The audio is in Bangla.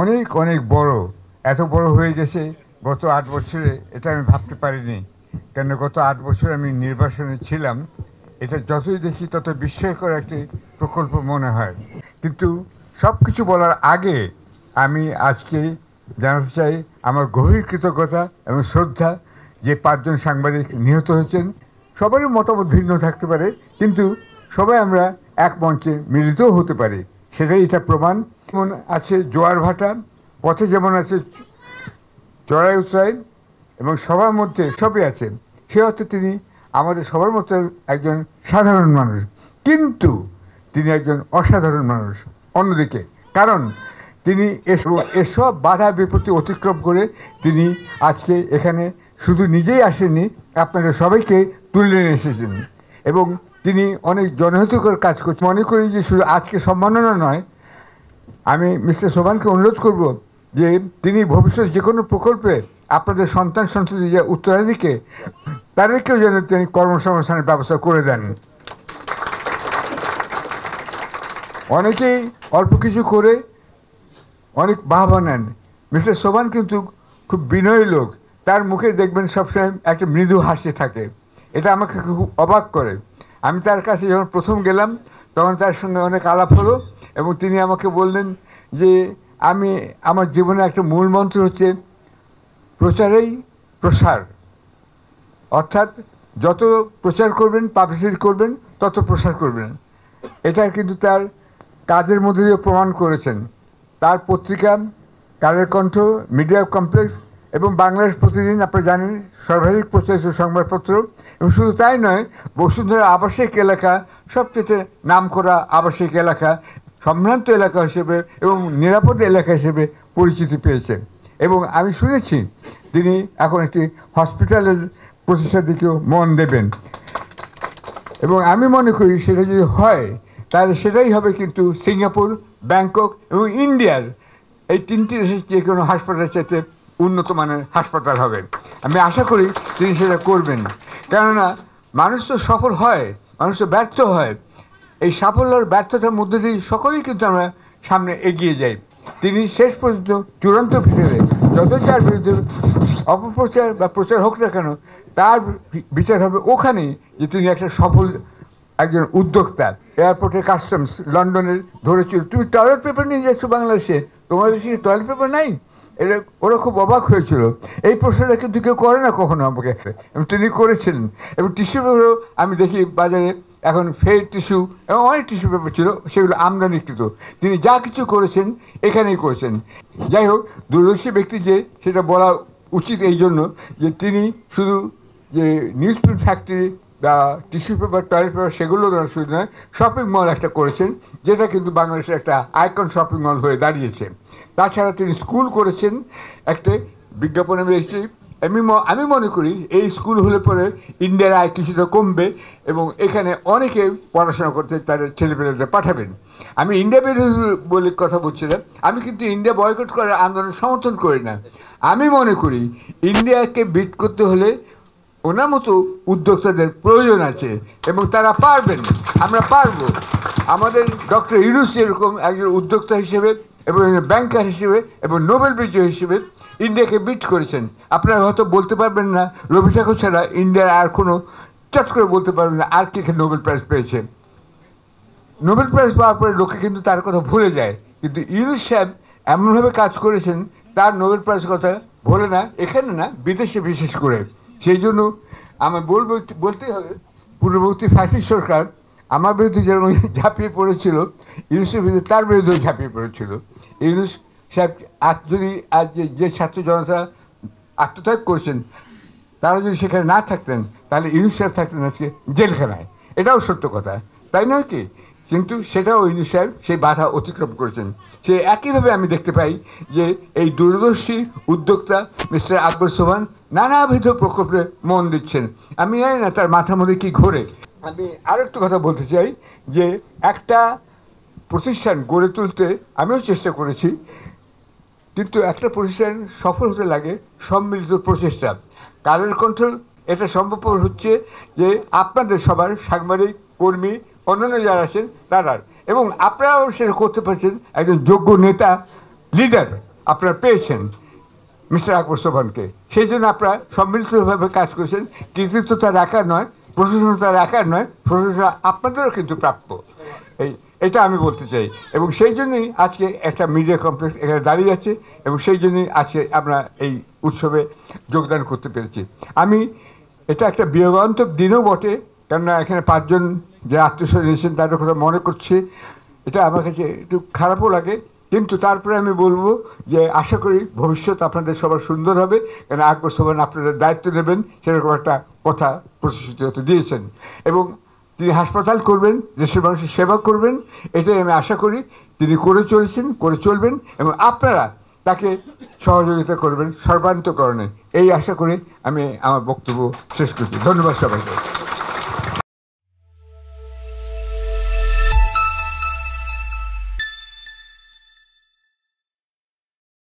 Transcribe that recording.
অনেক অনেক বড়, এত বড় হয়ে গেছে গত 8 বছরে, এটা আমি ভাবতে পারিনি। কেন গত 8 বছর আমি নির্বাসনে ছিলাম। এটা যতই দেখি তত বিস্ময়কর একটি প্রকল্প মনে হয়। কিন্তু সব কিছু বলার আগে আমি আজকে জানাতে চাই আমার গভীর কৃতজ্ঞতা এবং শ্রদ্ধা যে 5জন সাংবাদিক নিহত হয়েছেন। সবারই মতামত ভিন্ন থাকতে পারে, কিন্তু সবাই আমরা এক মঞ্চে মিলিতও হতে পারি, সেটাই এটা প্রমাণ। যেমন আছে জোয়ার ভাটা, পথে যেমন আছে চড়াই উতরাই, এবং সবার মধ্যে সবই আছে। সে অর্থে তিনি আমাদের সবার মধ্যে একজন সাধারণ মানুষ, কিন্তু তিনি একজন অসাধারণ মানুষ অন্যদিকে। কারণ তিনি এসব বাধা বিপত্তি অতিক্রম করে তিনি আজকে এখানে শুধু নিজেই আসেননি, আপনাদের সবাইকে তুলে নিয়ে এসেছেন। এবং তিনি অনেক জনহিতকর কাজ করছেন। মনে করি যে শুধু আজকে সম্মাননা নয়, আমি মিস্টার সোভানকে অনুরোধ করব যে তিনি ভবিষ্যৎ যে কোনো প্রকল্পে আপনাদের সন্তান সন্ততি যে উত্তরাধিকে তাদেরকেও যেন তিনি কর্মসংস্থানের ব্যবস্থা করে দেন। অনেকেই অল্প কিছু করে অনেক বাহবা নেন। মিস্টার সোভান কিন্তু খুব বিনয়ী লোক, তার মুখে দেখবেন সবসময় একটা মৃদু হাসি থাকে। এটা আমাকে খুব অবাক করে। আমি তার কাছে যখন প্রথম গেলাম তখন তার সঙ্গে অনেক আলাপ হলো, এবং তিনি আমাকে বললেন যে আমার জীবনে একটা মূল মন্ত্র হচ্ছে প্রচারেই প্রসার। অর্থাৎ যত প্রচার করবেন, পাবলিসিটি করবেন, তত প্রসার করবেন। এটা কিন্তু তার কাজের মধ্যে দিয়ে প্রমাণ করেছেন। তার পত্রিকা কালের কণ্ঠ, মিডিয়া কমপ্লেক্স এবং বাংলাদেশ প্রতিদিন, আপনি জানেন, সর্বাধিক প্রচারিত সংবাদপত্র। এবং শুধু তাই নয়, বসুন্ধরা আবাসিক এলাকা সবচেয়ে নামকরা আবাসিক এলাকা, সম্ভ্রান্ত এলাকা হিসেবে এবং নিরাপদ এলাকা হিসেবে পরিচিতি পেয়েছে। এবং আমি শুনেছি তিনি এখন একটি হসপিটালের প্রতিষ্ঠার দিকেও মন দেবেন। এবং আমি মনে করি সেটা যদি হয় তাহলে সেটাই হবে কিন্তু সিঙ্গাপুর, ব্যাংকক এবং ইন্ডিয়ার এই 3টি দেশের যে কোনো হাসপাতালের চাইতে উন্নত মানের হাসপাতাল হবে। আমি আশা করি তিনি সেটা করবেন। কেননা মানুষ তো সফল হয়, মানুষ তো ব্যর্থ হয়। এই সাফল্য আর ব্যর্থতার মধ্যে দিয়ে সকলেই কিন্তু আমরা সামনে এগিয়ে যাই। তিনি শেষ পর্যন্ত চূড়ান্ত ফিরে যতই তার বিরুদ্ধে অপপ্রচার বা প্রচার হোক না কেন, তার বিচার হবে ওখানেই যে তিনি একটা সফল একজন উদ্যোক্তা। এয়ারপোর্টের কাস্টমস লন্ডনের ধরেছিল, তুমি টয়লেট পেপার নিয়ে যাচ্ছ বাংলাদেশে, তোমার দেশে টয়লেট পেপার নাই? এটা ওরা খুব অবাক হয়েছিল। এই প্রশ্নটা কিন্তু কেউ করে না কখনো আমাকে, এবং তিনি করেছিলেন। এবং টিস্যু পেপারও আমি দেখি বাজারে এখন ফেড টিস্যু এবং অনেক টিস্যু পেপার ছিল, সেগুলো আমদানিকৃত। তিনি যা কিছু করেছেন এখানেই করেছেন। যাই হোক, দূরদর্শী ব্যক্তি যে সেটা বলা উচিত এই জন্য যে তিনি শুধু যে নিউজ প্রিন্ট ফ্যাক্টরি বা টিস্যু পেপার, টয়লেট পেপার সেগুলো শুধু নয়, শপিং মল একটা করেছেন, যেটা কিন্তু বাংলাদেশের একটা আইকন শপিং মল হয়ে দাঁড়িয়েছে। তাছাড়া তিনি স্কুল করেছেন একটা, বিজ্ঞাপনে বেশি। আমি মনে করি এই স্কুল হলে পরে ইন্ডিয়ার আয় কিছুটা কমবে এবং এখানে অনেকে পড়াশোনা করতে তাদের ছেলেপেলেদের পাঠাবেন। আমি ইন্ডিয়া বিরোধী বলে কথা বলছি না, আমি কিন্তু ইন্ডিয়া বয়কট করার আন্দোলন সমর্থন করি না। আমি মনে করি ইন্ডিয়াকে বিট করতে হলে ওনার মতো উদ্যোক্তাদের প্রয়োজন আছে এবং তারা পারবেন, আমরা পারবো। আমাদের ডক্টর ইউনূস এরকম একজন উদ্যোক্তা হিসেবে এবং ব্যাংকার হিসেবে এবং নোবেল বিজয়ী হিসেবে ইন্ডিয়াকে বিট করেছেন। আপনারা হয়তো বলতে পারবেন না রবি ঠাকুর ছাড়া ইন্ডিয়ার আর কোনো, চট করে বলতে পারবেন না আর কে নোবেল প্রাইজ পেয়েছেন। নোবেল প্রাইজ পাওয়ার পরে লোকে কিন্তু তার কথা ভুলে যায়, কিন্তু ইউনূস সাহেব এমনভাবে কাজ করেছেন তার নোবেল প্রাইজ কথা ভোলে না, এখানে না বিদেশে বিশেষ করে। সেই জন্য আমার বলতেই হবে, পূর্ববর্তী ফ্যাসিস্ট সরকার আমার বিরুদ্ধে যেরকম ঝাঁপিয়ে পড়েছিল, ইউনূসের বিরুদ্ধে তার বিরুদ্ধেও ঝাঁপিয়ে পড়েছিল। ইউনূস সাহেব যদি আজ যে ছাত্র জনতা আত্মত্যাগ করেছেন তারা যদি সেখানে না থাকতেন তাহলে ইউনূস সাহেব থাকতেন আজকে জেলখানায়। এটাও সত্য কথা, তাই নয় কি? কিন্তু সেটাও ইউনূস সাহেব সেই বাধা অতিক্রম করেছেন। সে একইভাবে আমি দেখতে পাই যে এই দূরদর্শী উদ্যোক্তা মিস্টার আকবর সোভান নানাবিধ প্রকল্পে মন দিচ্ছেন। আমি জানি না তার মাথার মধ্যে কী ঘোরে। আমি আর একটু কথা বলতে চাই যে একটা প্রতিষ্ঠান গড়ে তুলতে আমিও চেষ্টা করেছি, কিন্তু একটা প্রতিষ্ঠান সফল হতে লাগে সম্মিলিত প্রচেষ্টা। কালের কণ্ঠ এটা সম্ভবপর হচ্ছে যে আপনাদের সবার সাংবাদিক, কর্মী, অন্যান্য যারা আছেন তারা, এবং আপনারাও সেটা করতে পারছেন একজন যোগ্য নেতা, লিডার আপনারা পেয়েছেন মিস্টার আকবর সোবহানকে। সেই জন্য আপনারা সম্মিলিতভাবে কাজ করেছেন। কৃতিত্বতা রাখার নয়, প্রশংসা রাখার নয়, প্রশংসা আপনাদেরও কিন্তু প্রাপ্য। এটা আমি বলতে চাই। এবং সেই জন্যই আজকে একটা মিডিয়া কমপ্লেক্স এখানে দাঁড়িয়ে আছে, এবং সেই জন্যই আজকে আমরা এই উৎসবে যোগদান করতে পেরেছি। এটা একটা বিয়োগান্তক দিনও বটে, কেননা এখানে 5 জন যে আত্মীয়স্বজন এসেছেন তাদের কথা মনে করছি। এটা আমার কাছে একটু খারাপও লাগে, কিন্তু তারপরে আমি বলবো যে আশা করি ভবিষ্যৎ আপনাদের সবার সুন্দর হবে, কেন আকবর সোবহান আপনাদের দায়িত্ব নেবেন সেরকম একটা কথা প্রতিশ্রুতি দিয়েছেন। এবং তিনি হাসপাতাল করবেন, দেশের মানুষের সেবা করবেন, এটাই আমি আশা করি। তিনি করে চলেছেন, করে চলবেন, এবং আপনারা তাকে সহযোগিতা করবেন সর্বান্তকরণে, এই আশা করে আমি আমার বক্তব্য শেষ করছি। ধন্যবাদ সবাইকে।